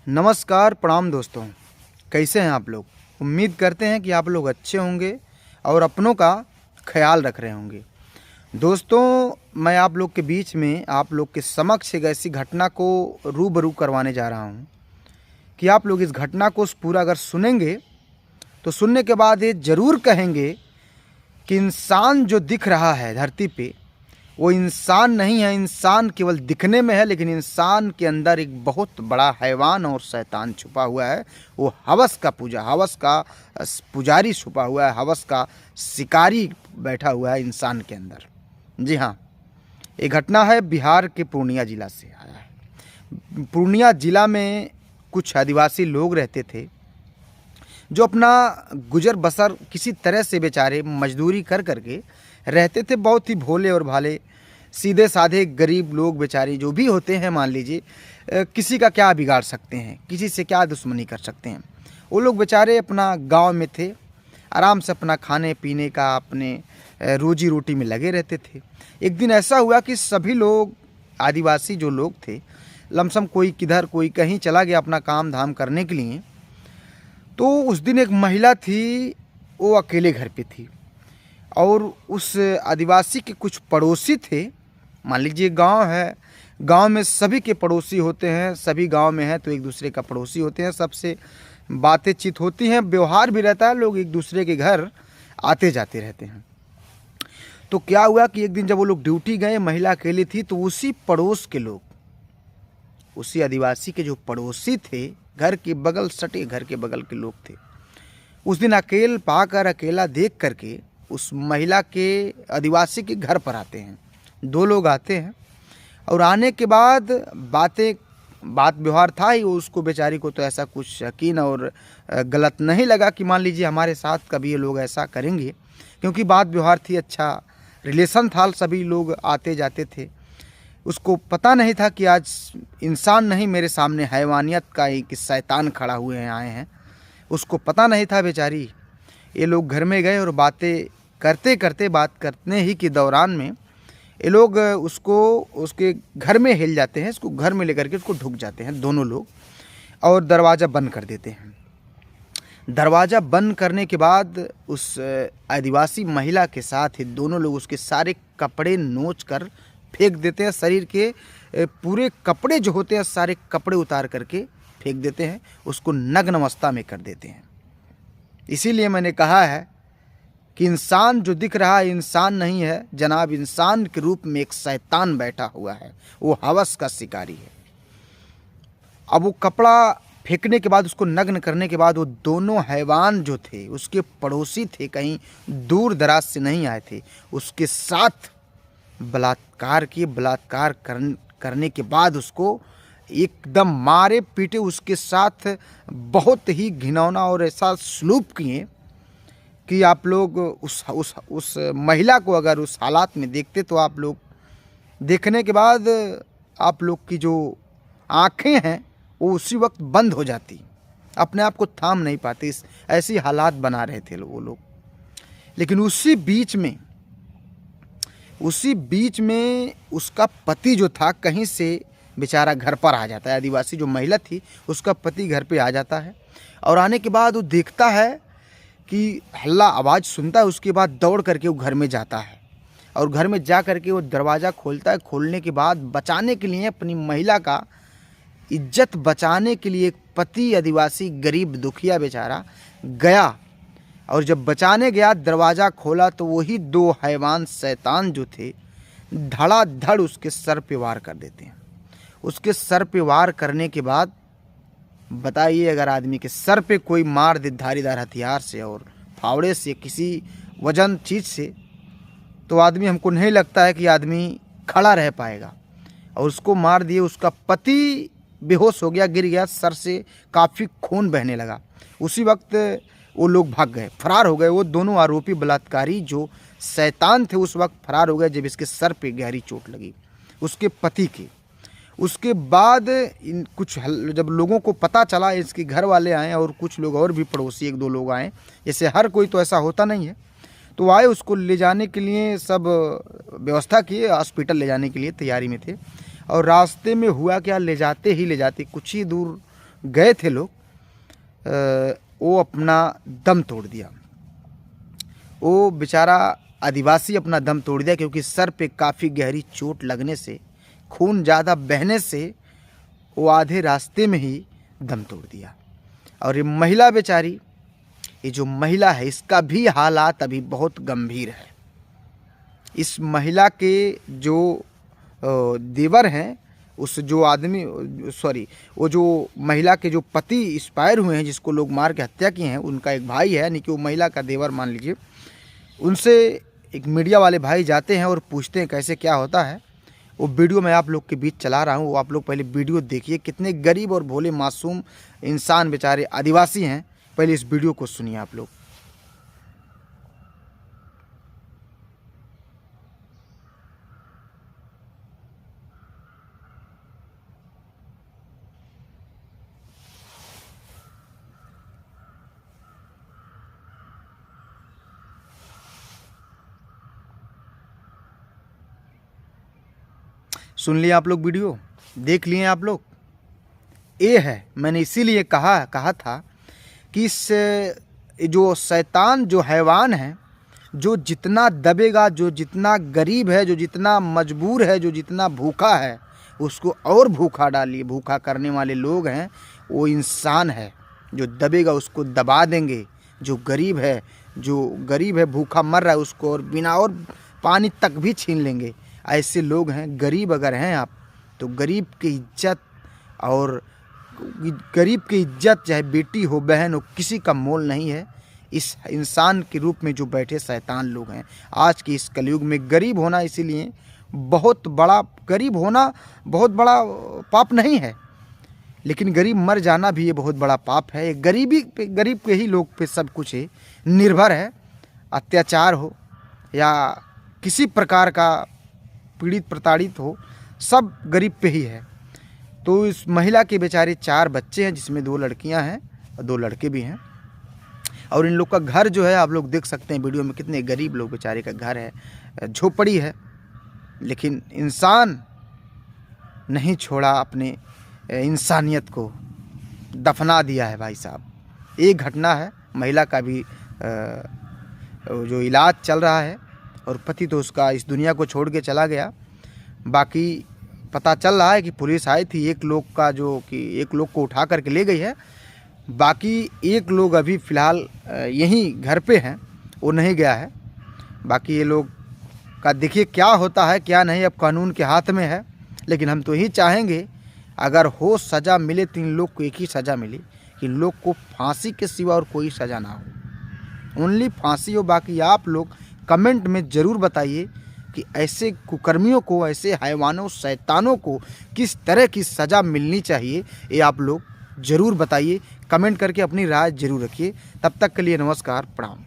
नमस्कार, प्रणाम दोस्तों। कैसे हैं आप लोग? उम्मीद करते हैं कि आप लोग अच्छे होंगे और अपनों का ख्याल रख रहे होंगे। दोस्तों, मैं आप लोग के बीच में आप लोग के समक्ष एक ऐसी घटना को रूबरू करवाने जा रहा हूं कि आप लोग इस घटना को पूरा अगर सुनेंगे तो सुनने के बाद ये ज़रूर कहेंगे कि इंसान जो दिख रहा है धरती पे वो इंसान नहीं है। इंसान केवल दिखने में है, लेकिन इंसान के अंदर एक बहुत बड़ा हैवान और शैतान छुपा हुआ है। वो हवस का पुजारी छुपा हुआ है, हवस का शिकारी बैठा हुआ है इंसान के अंदर। जी हाँ, ये घटना है बिहार के पूर्णिया जिला से आया है। पूर्णिया जिला में कुछ आदिवासी लोग रहते थे जो अपना गुजर बसर किसी तरह से बेचारे मजदूरी कर करके रहते थे। बहुत ही भोले और भाले सीधे साधे गरीब लोग बेचारे जो भी होते हैं, मान लीजिए किसी का क्या बिगाड़ सकते हैं, किसी से क्या दुश्मनी कर सकते हैं। वो लोग बेचारे अपना गांव में थे, आराम से अपना खाने पीने का अपने रोजी रोटी में लगे रहते थे। एक दिन ऐसा हुआ कि सभी लोग आदिवासी जो लोग थे लमसम कोई किधर कोई कहीं चला गया अपना काम धाम करने के लिए। तो उस दिन एक महिला थी, वो अकेले घर पे थी और उस आदिवासी के कुछ पड़ोसी थे। मान लीजिए गांव है, गांव में सभी के पड़ोसी होते हैं, सभी गांव में हैं तो एक दूसरे का पड़ोसी होते हैं, सबसे बातें चित होती हैं, व्यवहार भी रहता है, लोग एक दूसरे के घर आते जाते रहते हैं। तो क्या हुआ कि एक दिन जब वो लोग ड्यूटी गए, महिला अकेली थी, तो उसी पड़ोस के लोग, उसी आदिवासी के जो पड़ोसी थे, घर के बगल सटे घर के बगल के लोग थे, उस दिन अकेला देख करके उस महिला के आदिवासी के घर पर आते हैं। दो लोग आते हैं और आने के बाद बात व्यवहार था ही। उसको बेचारी को तो ऐसा कुछ यकीन और गलत नहीं लगा कि मान लीजिए हमारे साथ कभी ये लोग ऐसा करेंगे, क्योंकि बात व्यवहार थी, अच्छा रिलेशन था, सभी लोग आते जाते थे। उसको पता नहीं था कि आज इंसान नहीं मेरे सामने हैवानियत का एक शैतान खड़ा हुए हैं, आए हैं। उसको पता नहीं था बेचारी। ये लोग घर में गए और बातें बात करने ही के दौरान में ये लोग उसके घर में हिल जाते हैं, इसको घर में लेकर के उसको ढुक जाते हैं दोनों लोग और दरवाज़ा बंद कर देते हैं। दरवाज़ा बंद करने के बाद उस आदिवासी महिला के साथ ही दोनों लोग उसके सारे कपड़े नोच कर फेंक देते हैं। शरीर के पूरे कपड़े जो होते हैं सारे कपड़े उतार करके फेंक देते हैं, उसको नग्न अवस्था में कर देते हैं। इसीलिए मैंने कहा है कि इंसान जो दिख रहा है इंसान नहीं है जनाब, इंसान के रूप में एक शैतान बैठा हुआ है, वो हवस का शिकारी है। अब वो कपड़ा फेंकने के बाद, उसको नग्न करने के बाद, वो दोनों हैवान जो थे उसके पड़ोसी थे, कहीं दूर दराज से नहीं आए थे, उसके साथ बलात्कार करने के बाद उसको एकदम मारे पीटे, उसके साथ बहुत ही घिनौना और ऐसा सलूक किए कि आप लोग उस महिला को अगर उस हालात में देखते तो आप लोग देखने के बाद आप लोग की जो आँखें हैं वो उसी वक्त बंद हो जाती, अपने आप को थाम नहीं पाते, ऐसी हालात बना रहे थे वो लोग। लेकिन उसी बीच में उसका पति जो था कहीं से बेचारा घर पर आ जाता है। आदिवासी जो महिला थी उसका पति घर पे आ जाता है और आने के बाद वो देखता है कि हल्ला आवाज़ सुनता है, उसके बाद दौड़ करके वो घर में जाता है और घर में जा करके वो दरवाज़ा खोलता है। खोलने के बाद बचाने के लिए, अपनी महिला का इज्जत बचाने के लिए, एक पति आदिवासी गरीब दुखिया बेचारा गया और जब बचाने गया दरवाज़ा खोला तो वही दो हैवान शैतान जो थे धड़ाधड़ उसके सर पे वार कर देते हैं। उसके सर पे वार करने के बाद बताइए, अगर आदमी के सर पे कोई मार दे धारीदार हथियार से और फावड़े से, किसी वजन चीज़ से, तो आदमी, हमको नहीं लगता है कि आदमी खड़ा रह पाएगा। और उसको मार दिए, उसका पति बेहोश हो गया, गिर गया, सर से काफ़ी खून बहने लगा। उसी वक्त वो लोग भाग गए, फरार हो गए। वो दोनों आरोपी बलात्कारी जो शैतान थे उस वक्त फरार हो गए जब इसके सर पे गहरी चोट लगी उसके पति के। उसके बाद जब लोगों को पता चला, इसके घर वाले आए और कुछ लोग और भी पड़ोसी एक दो लोग आए, जैसे हर कोई तो ऐसा होता नहीं है, तो आए उसको ले जाने के लिए, सब व्यवस्था किए, हॉस्पिटल ले जाने के लिए तैयारी में थे। और रास्ते में हुआ क्या, ले जाते कुछ ही दूर गए थे लोग, वो अपना दम तोड़ दिया। वो बेचारा आदिवासी अपना दम तोड़ दिया क्योंकि सर पे काफ़ी गहरी चोट लगने से, खून ज़्यादा बहने से वो आधे रास्ते में ही दम तोड़ दिया। और ये महिला बेचारी, ये जो महिला है, इसका भी हालात अभी बहुत गंभीर है। इस महिला के जो देवर हैं, उस जो आदमी वो जो महिला के जो पति एक्सपायर हुए हैं, जिसको लोग मार के हत्या किए हैं, उनका एक भाई है, यानी कि वो महिला का देवर मान लीजिए। उनसे एक मीडिया वाले भाई जाते हैं और पूछते हैं कैसे क्या होता है। वो वीडियो मैं आप लोग के बीच चला रहा हूँ, वो आप लोग पहले वीडियो देखिए। कितने गरीब और भोले मासूम इंसान बेचारे आदिवासी हैं, पहले इस वीडियो को सुनिए आप लोग। सुन लिया आप लोग, वीडियो देख लिए आप लोग। ये है, मैंने इसीलिए कहा था कि इस जो शैतान जो हैवान है, जो जितना दबेगा, जो जितना गरीब है, जो जितना मजबूर है, जो जितना भूखा है, उसको और भूखा डालिए। भूखा करने वाले लोग हैं, वो इंसान है। जो दबेगा उसको दबा देंगे। जो गरीब है भूखा मर रहा है, उसको और बिना और पानी तक भी छीन लेंगे। ऐसे लोग हैं। गरीब अगर हैं आप, तो गरीब की इज्जत, और गरीब की इज्जत चाहे बेटी हो बहन हो, किसी का मोल नहीं है। इस इंसान के रूप में जो बैठे शैतान लोग हैं आज के इस कलयुग में, गरीब होना इसीलिए गरीब होना बहुत बड़ा पाप नहीं है, लेकिन गरीब मर जाना भी ये बहुत बड़ा पाप है। गरीब के ही लोग पे सब कुछ है, निर्भर है। अत्याचार हो या किसी प्रकार का पीड़ित प्रताड़ित हो, सब गरीब पे ही है। तो इस महिला के बेचारे 4 बच्चे हैं, जिसमें 2 लड़कियां हैं और 2 लड़के भी हैं। और इन लोग का घर जो है आप लोग देख सकते हैं वीडियो में, कितने गरीब लोग बेचारे का घर है, झोपड़ी है। लेकिन इंसान नहीं छोड़ा, अपने इंसानियत को दफना दिया है भाई साहब। एक घटना है, महिला का भी जो इलाज चल रहा है, और पति तो उसका इस दुनिया को छोड़ के चला गया। बाकी पता चल रहा है कि पुलिस आई थी, एक लोग को उठा करके ले गई है। बाकी 1 लोग अभी फ़िलहाल यहीं घर पे हैं, वो नहीं गया है। बाकी ये लोग का देखिए क्या होता है क्या नहीं, अब कानून के हाथ में है। लेकिन हम तो यही चाहेंगे, अगर हो सज़ा मिले तो इन लोग को एक ही सज़ा मिले, कि इन लोग को फांसी के सिवा और कोई सज़ा ना हो, ओनली फांसी हो। बाकी आप लोग कमेंट में ज़रूर बताइए कि ऐसे कुकर्मियों को, ऐसे हैवानों, शैतानों को किस तरह की सज़ा मिलनी चाहिए, ये आप लोग ज़रूर बताइए। कमेंट करके अपनी राय ज़रूर रखिए। तब तक के लिए नमस्कार, प्रणाम।